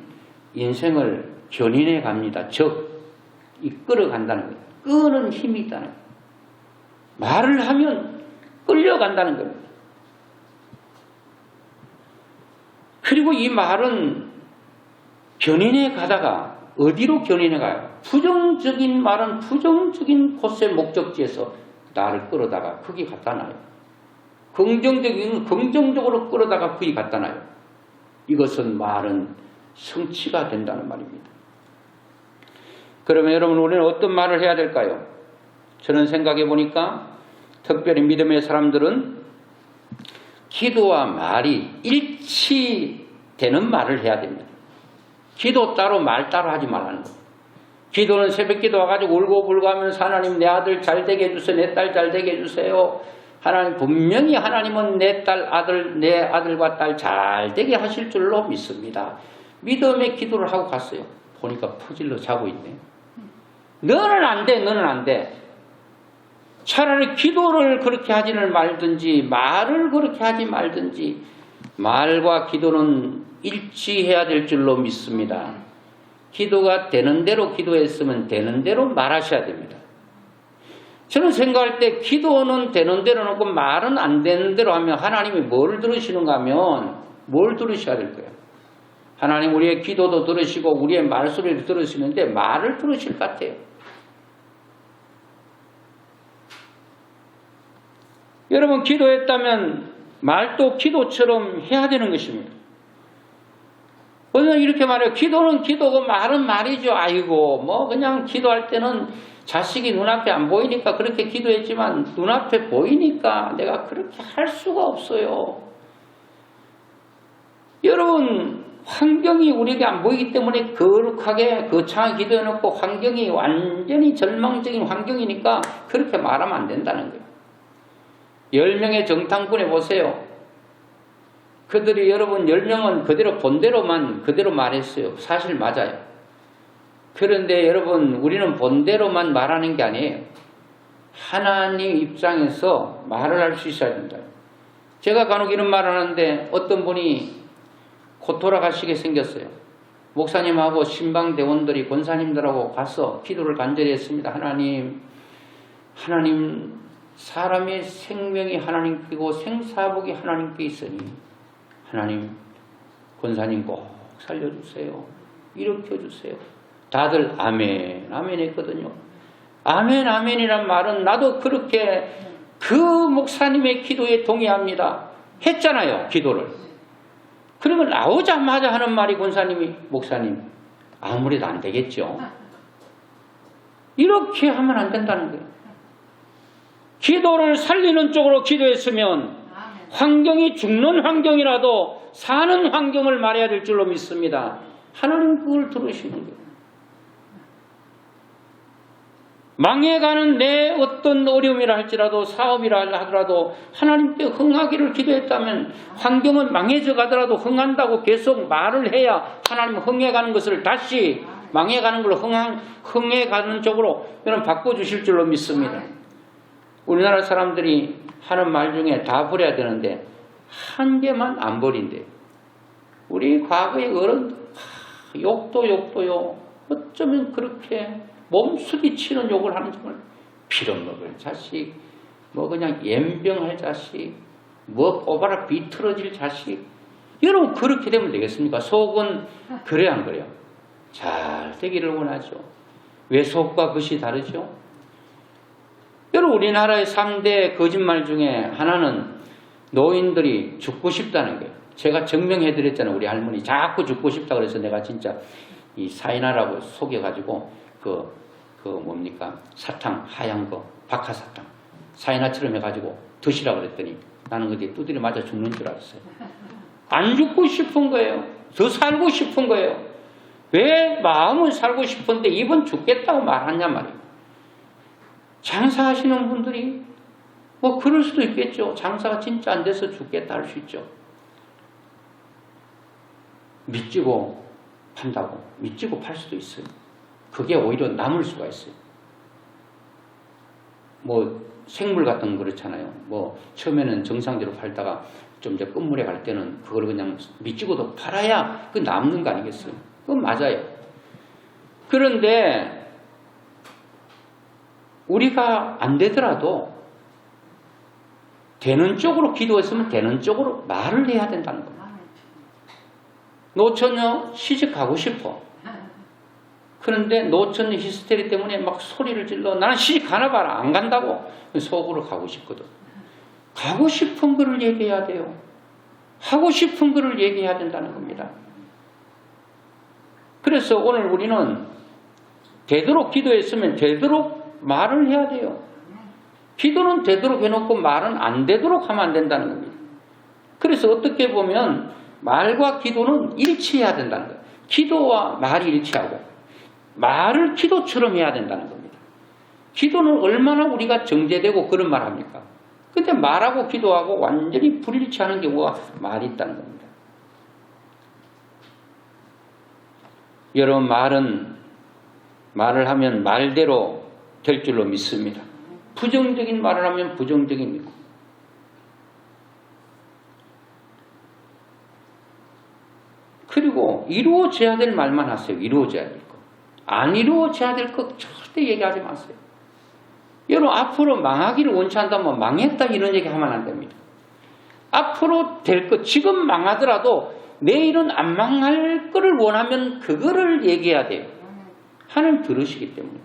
인생을 견인해 갑니다. 즉 이끌어 간다는 거예요. 끄는 힘이 있다는 거예요. 말을 하면 끌려간다는 겁니다. 그리고 이 말은 견인해 가다가 어디로 견인해 가요? 부정적인 말은 부정적인 곳의 목적지에서 나를 끌어다가 거기 갖다 놔요. 긍정적인 긍정적으로 끌어다가 거기 갖다 놔요. 이것은 말은 성취가 된다는 말입니다. 그러면 여러분 우리는 어떤 말을 해야 될까요? 저는 생각해 보니까 특별히 믿음의 사람들은 기도와 말이 일치되는 말을 해야 됩니다. 기도 따로 말 따로 하지 말라는 거예요. 기도는 새벽기도 와가지고 울고불고 하면서 하나님 내 아들 잘되게 해주세요. 내 딸 잘되게 해주세요. 하나님 분명히 하나님은 내 딸 아들 내 아들과 딸 잘되게 하실 줄로 믿습니다. 믿음의 기도를 하고 갔어요. 보니까 퍼질러 자고 있네. 너는 안 돼. 너는 안 돼. 차라리 기도를 그렇게 하지는 말든지 말을 그렇게 하지 말든지 말과 기도는 일치해야 될 줄로 믿습니다. 기도가 되는 대로 기도했으면 되는 대로 말하셔야 됩니다. 저는 생각할 때 기도는 되는 대로 놓고 말은 안 되는 대로 하면 하나님이 뭘 들으시는가 하면 뭘 들으셔야 될 거예요? 하나님 우리의 기도도 들으시고 우리의 말소리도 들으시는데 말을 들으실 것 같아요. 여러분 기도했다면 말도 기도처럼 해야 되는 것입니다. 그냥 이렇게 말해요. 기도는 기도고 말은 말이죠. 아이고 뭐 그냥 기도할 때는 자식이 눈앞에 안 보이니까 그렇게 기도했지만 눈앞에 보이니까 내가 그렇게 할 수가 없어요. 여러분 환경이 우리에게 안 보이기 때문에 거룩하게 거창하게 기도해놓고 환경이 완전히 절망적인 환경이니까 그렇게 말하면 안 된다는 거예요. 10명의 정탐꾼에 보세요. 그들이 여러분 10명은 그대로 본대로만 그대로 말했어요. 사실 맞아요. 그런데 여러분 우리는 본대로만 말하는 게 아니에요. 하나님 입장에서 말을 할 수 있어야 된다. 제가 간혹 이런 말을 하는데 어떤 분이 곧 돌아가시게 생겼어요. 목사님하고 신방대원들이 권사님들하고 가서 기도를 간절히 했습니다. 하나님 사람의 생명이 하나님께고 생사복이 하나님께 있으니 하나님 권사님 꼭 살려주세요. 일으켜주세요. 다들 아멘 아멘 했거든요. 아멘 아멘이란 말은 나도 그렇게 그 목사님의 기도에 동의합니다 했잖아요. 기도를. 그러면 나오자마자 하는 말이 권사님이 목사님 아무래도 안 되겠죠. 이렇게 하면 안 된다는 거예요. 기도를 살리는 쪽으로 기도했으면 환경이 죽는 환경이라도 사는 환경을 말해야 될 줄로 믿습니다. 하나님 그걸 들으시는 거예요. 망해가는 내 어떤 어려움이라 할지라도 사업이라 하더라도 하나님께 흥하기를 기도했다면 환경은 망해져 가더라도 흥한다고 계속 말을 해야 하나님은 흥해가는 것을 다시 망해가는 걸로 흥해가는 쪽으로 여러분 바꿔주실 줄로 믿습니다. 우리나라 사람들이 하는 말 중에 다 버려야 되는데 한 개만 안 버린대요. 우리 과거의 어른들 욕도요. 어쩌면 그렇게 몸수기 치는 욕을 하는 정말 빌어먹을 자식, 뭐 그냥 연병할 자식, 뭐 꼬바라 비틀어질 자식. 여러분 그렇게 되면 되겠습니까? 속은 그래 안 그래요? 잘 되기를 원하죠. 왜 속과 겉이 다르죠? 여러분 우리나라의 3대 거짓말 중에 하나는 노인들이 죽고 싶다는 거예요. 제가 증명해드렸잖아요. 우리 할머니 자꾸 죽고 싶다 그래서 내가 진짜 이 사이나라고 속여가지고 뭡니까? 사탕, 하얀 거, 박하사탕. 사이나처럼 해가지고 드시라고 그랬더니 나는 그때 두드려 맞아 죽는 줄 알았어요. 안 죽고 싶은 거예요. 더 살고 싶은 거예요. 왜 마음은 살고 싶은데 입은 죽겠다고 말하냐 말이에요. 장사하시는 분들이 뭐 그럴 수도 있겠죠. 장사가 진짜 안 돼서 죽겠다 할 수 있죠. 믿지고 판다고. 믿지고 팔 수도 있어요. 그게 오히려 남을 수가 있어요. 뭐 생물 같은 거 그렇잖아요. 뭐 처음에는 정상대로 팔다가 좀 이제 끝물에 갈 때는 그걸 그냥 믿지고도 팔아야 그 남는 거 아니겠어요? 그건 맞아요. 그런데 우리가 안 되더라도 되는 쪽으로 기도했으면 되는 쪽으로 말을 해야 된다는 겁니다. 노처녀 시집 가고 싶어. 그런데 노처녀 히스테리 때문에 막 소리를 질러. 나는 시집 가나 봐라. 안 간다고. 속으로 가고 싶거든. 가고 싶은 거를 얘기해야 돼요. 하고 싶은 거를 얘기해야 된다는 겁니다. 그래서 오늘 우리는 되도록 기도했으면 되도록 말을 해야 돼요. 기도는 되도록 해놓고 말은 안 되도록 하면 안 된다는 겁니다. 그래서 어떻게 보면 말과 기도는 일치해야 된다는 거예요. 기도와 말이 일치하고 말을 기도처럼 해야 된다는 겁니다. 기도는 얼마나 우리가 정제되고 그런 말 합니까? 근데 말하고 기도하고 완전히 불일치하는 경우가 말이 있다는 겁니다. 여러분 말을 하면 말대로 될 줄로 믿습니다. 부정적인 말을 하면 부정적인 믿고 그리고 이루어져야 될 말만 하세요. 이루어져야 될 것. 안 이루어져야 될 것 절대 얘기하지 마세요. 여러분 앞으로 망하기를 원치 않다면 망했다 이런 얘기 하면 안 됩니다. 앞으로 될 것 지금 망하더라도 내일은 안 망할 거를 원하면 그거를 얘기해야 돼요. 하나님 들으시기 때문에.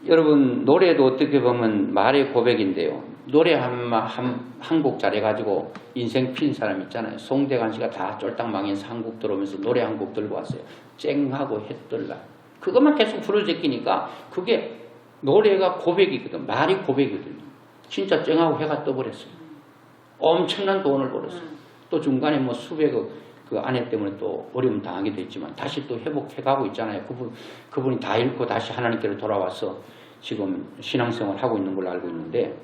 여러분, 노래도 어떻게 보면 말의 고백인데요. 노래 한 곡 잘해가지고 인생 핀 사람 있잖아요. 송대관 씨가 다 쫄딱 망해서 한국 들어오면서 노래 한 곡 들고 왔어요. 쨍하고 해뜰라. 그것만 계속 부르제끼니까 그게 노래가 고백이거든. 말이 고백이거든요. 진짜 쨍하고 해가 떠버렸어요. 엄청난 돈을 벌었어요. 또 중간에 뭐 수백억 그 아내 때문에 또 어려움 당하게 됐지만 다시 또 회복해가고 있잖아요. 그분이 다 잃고 다시 하나님께로 돌아와서 지금 신앙생활을 하고 있는 걸로 알고 있는데,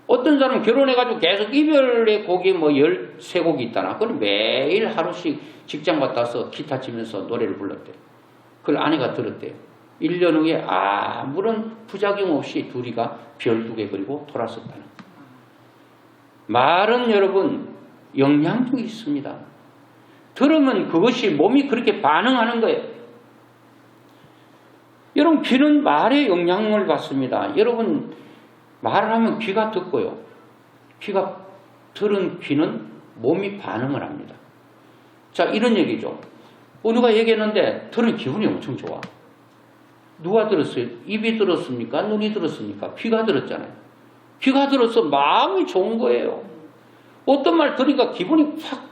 어떤 사람은 결혼해가지고 계속 이별의 곡이 뭐 13곡이 있다나, 그건 매일 하루씩 직장 갔다 와서 기타 치면서 노래를 불렀대요. 그걸 아내가 들었대요. 1년 후에 아무런 부작용 없이 둘이가 별 2개 그리고 돌았었다는. 말은 여러분 영향력이 있습니다. 들으면 그것이 몸이 그렇게 반응하는 거예요. 여러분, 귀는 말의 영향을 받습니다. 여러분, 말을 하면 귀가 듣고요. 귀가 들은 귀는 몸이 반응을 합니다. 자, 이런 얘기죠. 누가 얘기했는데 들은 기분이 엄청 좋아. 누가 들었어요? 입이 들었습니까? 눈이 들었습니까? 귀가 들었잖아요. 귀가 들어서 마음이 좋은 거예요. 어떤 말 들으니까 기분이 확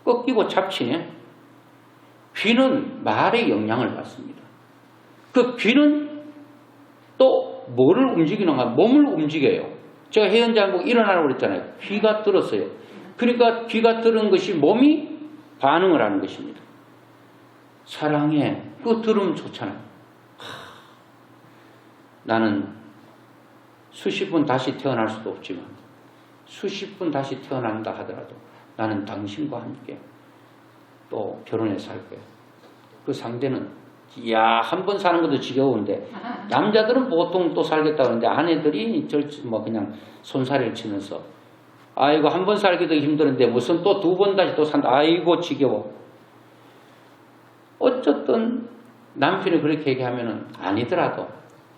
꺾이고 잡치네. 귀는 말의 영향을 받습니다. 그 귀는 또 뭐를 움직이는가? 몸을 움직여요. 제가 혜연자 보고 일어나라고 그랬잖아요. 귀가 들었어요. 그러니까 귀가 들은 것이 몸이 반응을 하는 것입니다. 사랑해. 그거 들으면 좋잖아요. 나는 수십 분 다시 태어날 수도 없지만 수십 분 다시 태어난다 하더라도 나는 당신과 함께 또 결혼해 살 거야. 그 상대는 한 번 사는 것도 지겨운데, 남자들은 보통 또 살겠다 그러는데 아내들이 뭐 그냥 손사래를 치면서 아이고 한 번 살기도 힘드는데 무슨 또 2번 다시 또 산다. 아이고 지겨워. 어쨌든 남편이 그렇게 얘기하면은 아니더라도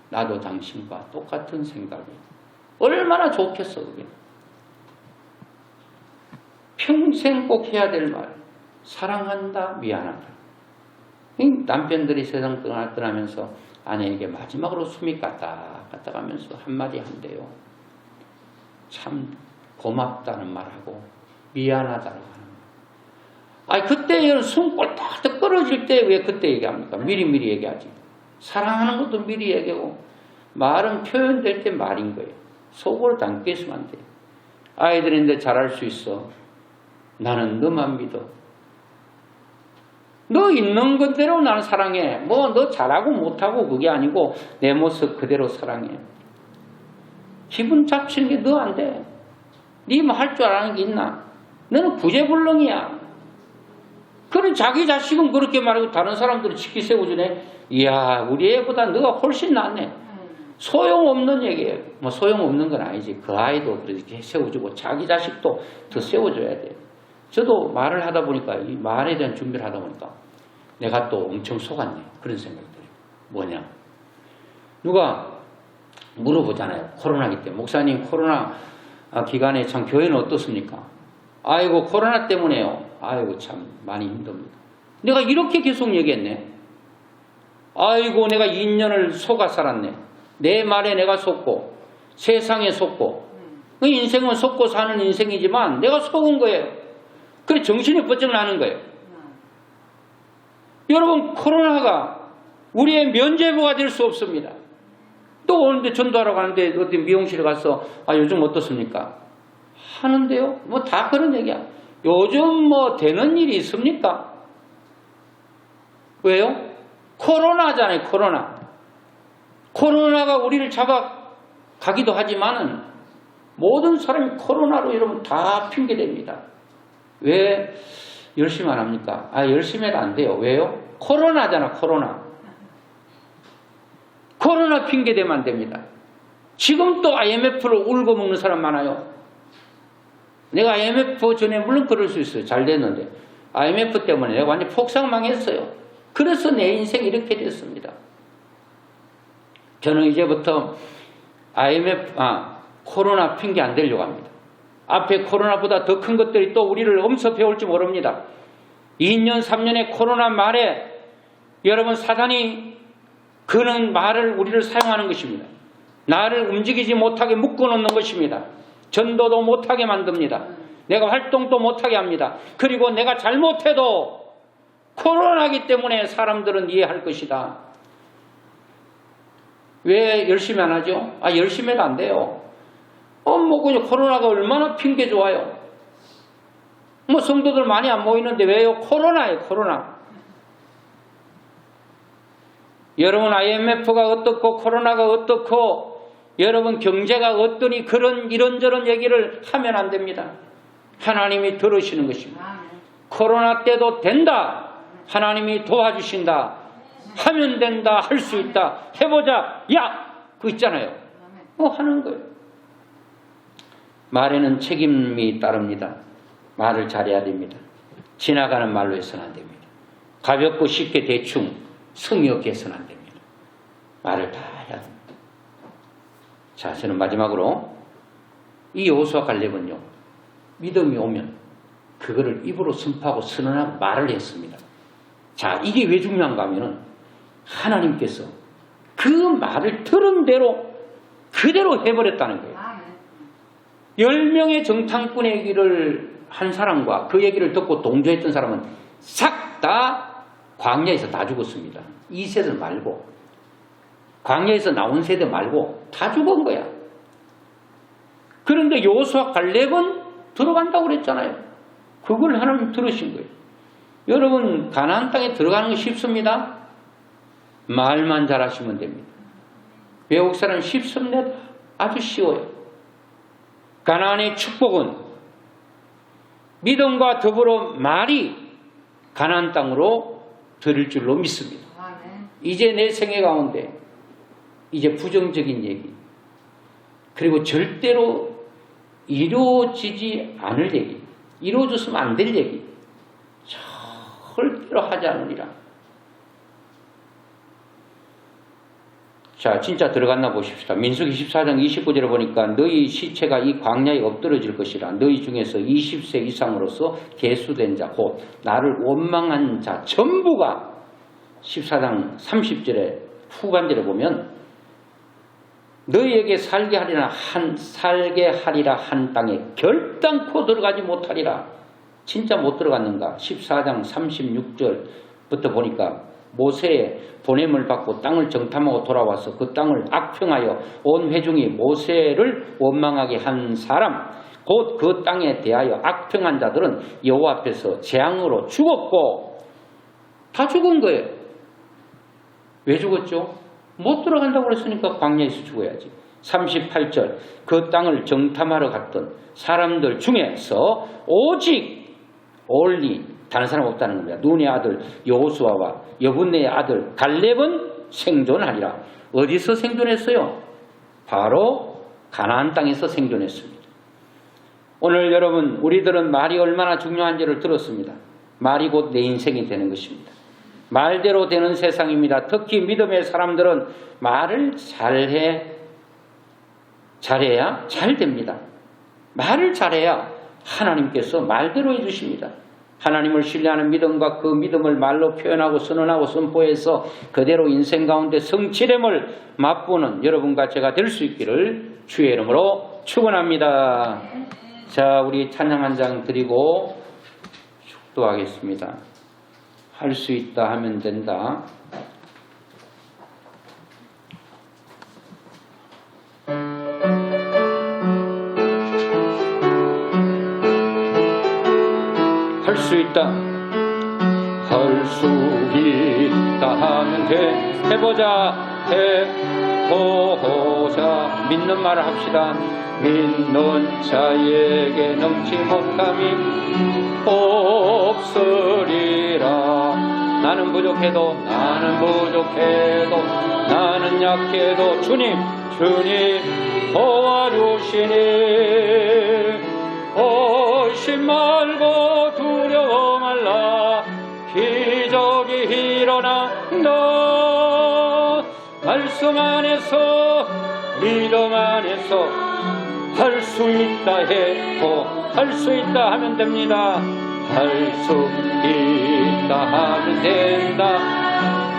나도 당신과 똑같은 생각이야. 얼마나 좋겠어 그게. 평생 꼭 해야 될 말. 사랑한다, 미안하다. 남편들이 세상 떠나면서 아내에게 마지막으로 숨이 까딱까딱 하면서 한마디 한대요. 참 고맙다는 말하고 미안하다는 말. 그때 숨 꼴딱딱 떨어질 때 왜 그때 얘기합니까? 미리미리 얘기하지. 사랑하는 것도 미리 얘기하고, 말은 표현될 때 말인 거예요. 속으로 담고 있으면 안 돼요. 아이들인데 잘할 수 있어. 나는 너만 믿어. 너 있는 그대로 나는 사랑해. 뭐 너 잘하고 못하고 그게 아니고 내 모습 그대로 사랑해. 기분 잡치는 게 너 안 돼. 네 뭐 할 줄 아는 게 있나? 너는 구제불능이야. 그래 자기 자식은 그렇게 말하고 다른 사람들은 치키 세워주네. 이야 우리 애보다 너가 훨씬 낫네. 소용없는 얘기예요. 뭐 소용없는 건 아니지. 그 아이도 그렇게 세워주고 자기 자식도 더 세워줘야 돼. 저도 말을 하다 보니까 이 말에 대한 준비를 하다 보니까 내가 또 엄청 속았네. 그런 생각이 들어요. 뭐냐? 누가 물어보잖아요. 코로나기 때문에. 목사님 코로나 기간에 참 교회는 어떻습니까? 아이고 코로나 때문에요. 아이고 참 많이 힘듭니다. 내가 이렇게 계속 얘기했네. 아이고 내가 2년을 속아 살았네. 내 말에 내가 속고 세상에 속고 인생은 속고 사는 인생이지만 내가 속은 거예요. 그래 정신이 번쩍 나는 거예요. 여러분 코로나가 우리의 면죄부가 될 수 없습니다. 또 오는데 전도하러 가는데 어디 미용실에 가서 요즘 어떻습니까? 하는데요. 뭐 다 그런 얘기야. 요즘 뭐 되는 일이 있습니까? 왜요? 코로나잖아요. 코로나가 우리를 잡아가기도 하지만은 모든 사람이 코로나로 여러분 다 핑계댑니다. 왜 열심히 안 합니까? 열심히 해도 안 돼요. 왜요? 코로나잖아. 코로나 핑계대면 안 됩니다. 지금 또 IMF를 울고 먹는 사람 많아요. 내가 IMF 전에 물론 그럴 수 있어요. 잘 됐는데 IMF 때문에 내가 완전 폭삭망했어요. 그래서 내 인생이 이렇게 됐습니다. 저는 이제부터 코로나 핑계 안 대려고 합니다. 앞에 코로나보다 더 큰 것들이 또 우리를 엄습해 올지 모릅니다. 2년, 3년의 코로나 말에 여러분 사단이 그는 말을 우리를 사용하는 것입니다. 나를 움직이지 못하게 묶어놓는 것입니다. 전도도 못하게 만듭니다. 내가 활동도 못하게 합니다. 그리고 내가 잘못해도 코로나기 때문에 사람들은 이해할 것이다. 왜 열심히 안 하죠? 열심히 해도 안 돼요. 그냥 코로나가 얼마나 핑계 좋아요. 성도들 많이 안 모이는데 왜요? 코로나예요, 코로나. 여러분 IMF가 어떻고 코로나가 어떻고 여러분 경제가 어떠니 이런저런 얘기를 하면 안 됩니다. 하나님이 들으시는 것입니다. 코로나 때도 된다. 하나님이 도와주신다. 하면 된다. 할 수 있다. 해보자. 그거 있잖아요. 하는 거예요. 말에는 책임이 따릅니다. 말을 잘해야 됩니다. 지나가는 말로 해서는 안 됩니다. 가볍고 쉽게 대충 성의 없게 해서는 안 됩니다. 말을 다 해야 됩니다. 자, 저는 마지막으로 이 여호수아 갈렙은요, 믿음이 오면 그거를 입으로 선포하고 선언하고 말을 했습니다. 자, 이게 왜 중요한가 하면은 하나님께서 그 말을 들은 대로 그대로 해버렸다는 거예요. 10명의 정탐꾼 얘기를 한 사람과 그 얘기를 듣고 동조했던 사람은 싹 다 광야에서 다 죽었습니다. 이 세대 말고 광야에서 나온 세대 말고 다 죽은 거야. 그런데 여호수아 갈렙은 들어간다고 그랬잖아요. 그걸 하나님 들으신 거예요. 여러분 가나안 땅에 들어가는 거 쉽습니다. 말만 잘하시면 됩니다. 외국 사람 쉽습니다. 아주 쉬워요. 가나안의 축복은 믿음과 더불어 말이 가나안 땅으로 들을 줄로 믿습니다. 이제 내 생애 가운데 이제 부정적인 얘기 그리고 절대로 이루어지지 않을 얘기, 이루어졌으면 안 될 얘기 절대로 하지 않으리라. 자, 진짜 들어갔나 보십시다. 민수기 14장 29절에 보니까 너희 시체가 이 광야에 엎드러질 것이라. 너희 중에서 20세 이상으로서 계수된 자, 곧 나를 원망한 자 전부가 14장 30절에 후반절에 보면 너희에게 살게 하리라 한 땅에 결단코 들어가지 못하리라. 진짜 못 들어갔는가? 14장 36절부터 보니까 모세의 보냄을 받고 땅을 정탐하고 돌아와서 그 땅을 악평하여 온 회중이 모세를 원망하게 한 사람, 곧 그 땅에 대하여 악평한 자들은 여호와 앞에서 재앙으로 죽었고 다 죽은 거예요. 왜 죽었죠? 못 들어간다고 그랬으니까 광야에서 죽어야지. 38절 그 땅을 정탐하러 갔던 사람들 중에서 오직 올리 다른 사람 없다는 겁니다. 눈의 아들 여호수아와 여분네의 아들 갈렙은 생존하리라. 어디서 생존했어요? 바로 가나안 땅에서 생존했습니다. 오늘 여러분 우리들은 말이 얼마나 중요한지를 들었습니다. 말이 곧 내 인생이 되는 것입니다. 말대로 되는 세상입니다. 특히 믿음의 사람들은 말을 잘해야 잘 됩니다. 말을 잘해야 하나님께서 말대로 해주십니다. 하나님을 신뢰하는 믿음과 그 믿음을 말로 표현하고 선언하고 선포해서 그대로 인생 가운데 성취됨을 맛보는 여러분과 제가 될 수 있기를 주의 이름으로 축원합니다. 자, 우리 찬양 한 장 드리고 축도하겠습니다. 할 수 있다 하면 된다. 할 수 있다. 할 수 있다 하면 돼. 해보자. 해보자. 믿는 말을 합시다. 믿는 자에게 넘치 못함이 없으리라. 나는 부족해도 나는 약해도 주님 도와주시니 의심 말고 두려워 말라. 기적이 일어난다. 말씀 안에서 믿음 안에서 할 수 수 있다 해도 할 수 있다 하면 됩니다. 할 수 있다 하면 된다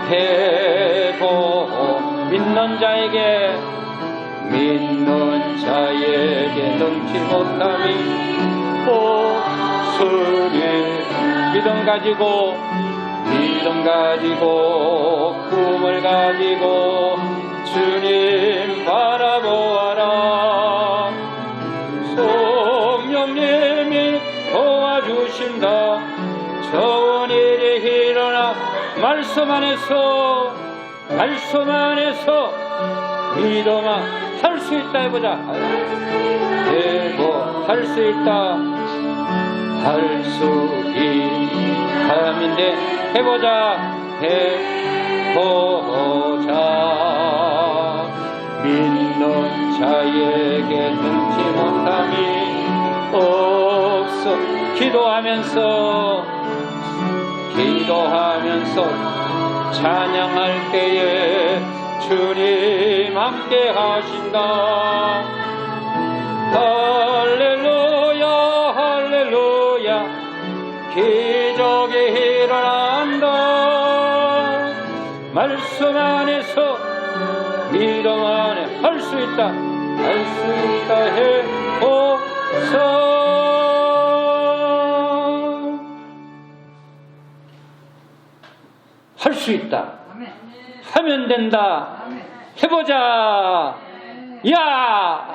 해도 믿는 자에게 능치 못함이 없으니 믿음 가지고 꿈을 가지고 주님 바라보아라. 성령님이 도와주신다. 좋은 일이 일어나 말씀 안에서 믿음아 할 수 있다 해보자. 할 수 있다. 할 수 있다면 돼. 해보자. 믿는 자에게 능치 못함이 없어. 기도하면서 찬양할 때에 주님 함께 하신다. 할렐루야 할렐루야 기적이 일어난다. 말씀 안에서 믿음 안에 할 수 있다 해보소. 할 수 있다 하면 된다. 해보자. 야!